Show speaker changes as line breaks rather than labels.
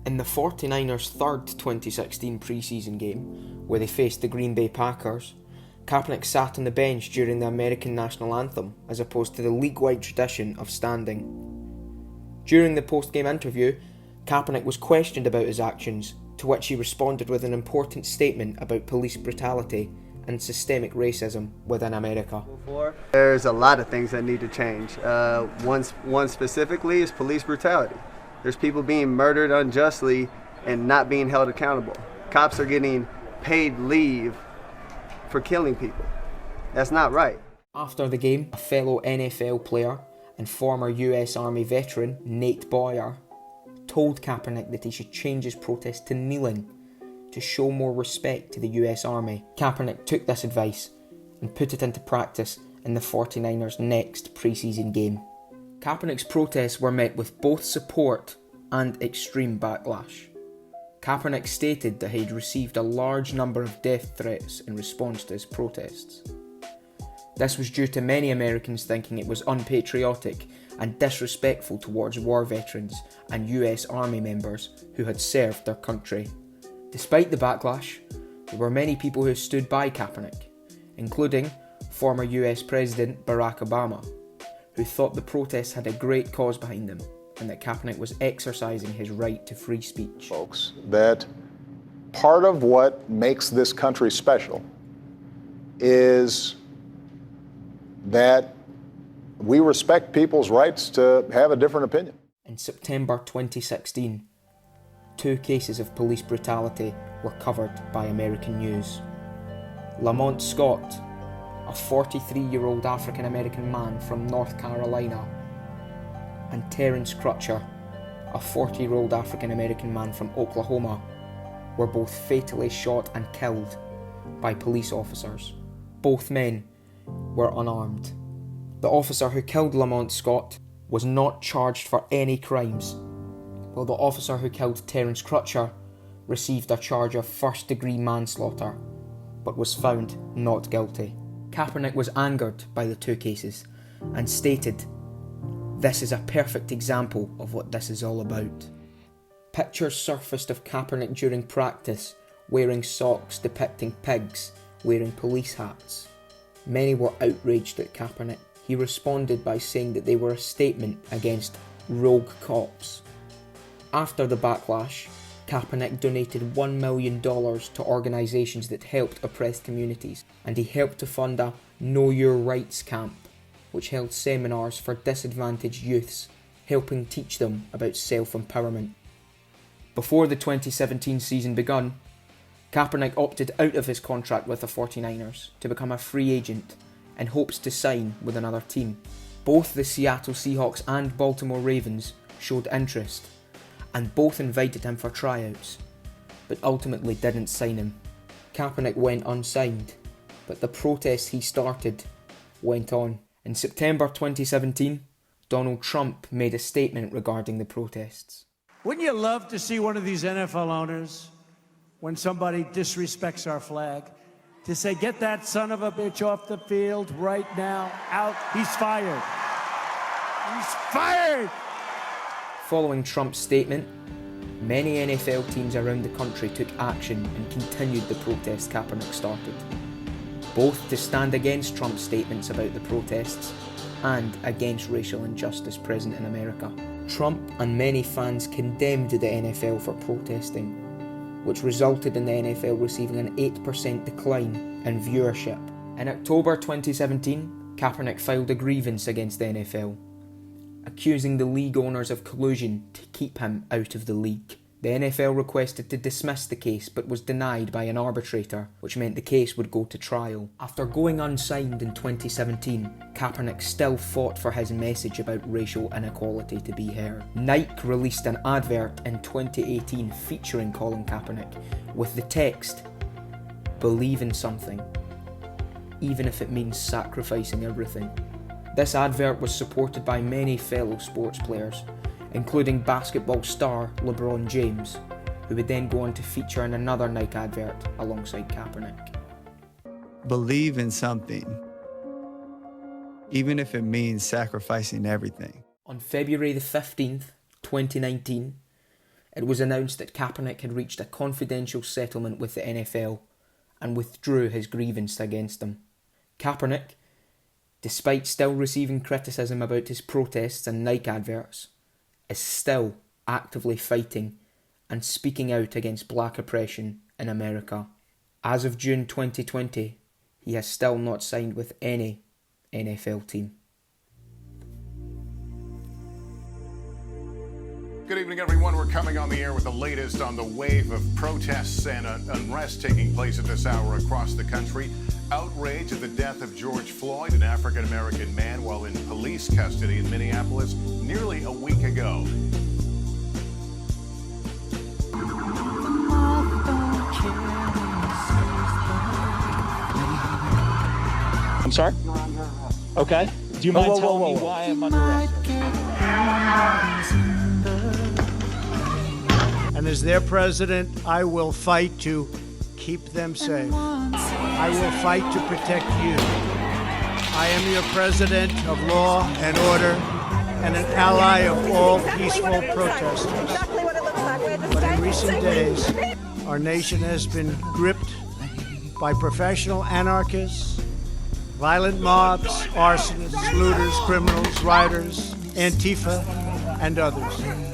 In the 49ers' third 2016 preseason game, where they faced the Green Bay Packers, Kaepernick sat on the bench during the American national anthem, as opposed to the league-wide tradition of standing. During the post-game interview, Kaepernick was questioned about his actions, to which he responded with an important statement about police brutality and systemic racism within America.
There's a lot of things that need to change. One specifically is police brutality. There's people being murdered unjustly and not being held accountable. Cops are getting paid leave for killing people. That's not right.
After the game, a fellow NFL player and former US Army veteran, Nate Boyer, told Kaepernick that he should change his protest to kneeling to show more respect to the US Army. Kaepernick took this advice and put it into practice in the 49ers' next preseason game. Kaepernick's protests were met with both support and extreme backlash. Kaepernick stated that he'd received a large number of death threats in response to his protests. This was due to many Americans thinking it was unpatriotic and disrespectful towards war veterans and US Army members who had served their country. Despite the backlash, there were many people who stood by Kaepernick, including former US President Barack Obama, who thought the protests had a great cause behind them and that Kaepernick was exercising his right to free speech.
Folks, that part of what makes this country special is that we respect people's rights to have a different opinion.
In September 2016, 2 cases of police brutality were covered by American news. Lamont Scott, a 43-year-old African-American man from North Carolina, and Terrence Crutcher, a 40-year-old African-American man from Oklahoma, were both fatally shot and killed by police officers. Both men were unarmed. The officer who killed Lamont Scott was not charged for any crimes, while the officer who killed Terrence Crutcher received a charge of first-degree manslaughter, but was found not guilty. Kaepernick was angered by the 2 cases and stated, "This is a perfect example of what this is all about." Pictures surfaced of Kaepernick during practice wearing socks depicting pigs wearing police hats. Many were outraged at Kaepernick. He responded by saying that they were a statement against rogue cops. After the backlash, Kaepernick donated $1 million to organisations that helped oppressed communities, and he helped to fund a Know Your Rights camp, which held seminars for disadvantaged youths, helping teach them about self-empowerment. Before the 2017 season begun, Kaepernick opted out of his contract with the 49ers to become a free agent in hopes to sign with another team. Both the Seattle Seahawks and Baltimore Ravens showed interest, and both invited him for tryouts, but ultimately didn't sign him. Kaepernick went unsigned, but the protests he started went on. In September 2017, Donald Trump made a statement regarding the protests.
Wouldn't you love to see one of these NFL owners, when somebody disrespects our flag, to say, "Get that son of a bitch off the field right now, out, he's fired. He's fired!"
Following Trump's statement, many NFL teams around the country took action and continued the protest Kaepernick started, both to stand against Trump's statements about the protests and against racial injustice present in America. Trump and many fans condemned the NFL for protesting, which resulted in the NFL receiving an 8% decline in viewership. In October 2017, Kaepernick filed a grievance against the NFL, accusing the league owners of collusion to keep him out of the league. The NFL requested to dismiss the case but was denied by an arbitrator, which meant the case would go to trial. After going unsigned in 2017, Kaepernick still fought for his message about racial inequality to be heard. Nike released an advert in 2018 featuring Colin Kaepernick with the text, "Believe in something, even if it means sacrificing everything." This advert was supported by many fellow sports players, including basketball star LeBron James, who would then go on to feature in another Nike advert alongside Kaepernick.
Believe in something, even if it means sacrificing everything.
On February the 15th, 2019, it was announced that Kaepernick had reached a confidential settlement with the NFL and withdrew his grievance against them. Kaepernick, despite still receiving criticism about his protests and Nike adverts, is still actively fighting and speaking out against black oppression in America. As of June 2020, he has still not signed with any NFL team.
Good evening, everyone. We're coming on the air with the latest on the wave of protests and unrest taking place at this hour across the country. Outrage at the death of George Floyd, an African-American man, while in police custody in Minneapolis nearly a week ago.
I'm sorry? Okay. Do you mind telling me why I'm under arrest?
And as their president, I will fight to keep them safe. I will fight to protect you. I am your president of law and order and an ally of all peaceful protesters. But in recent days, our nation has been gripped by professional anarchists, violent mobs, arsonists, looters, criminals, rioters, Antifa, and others.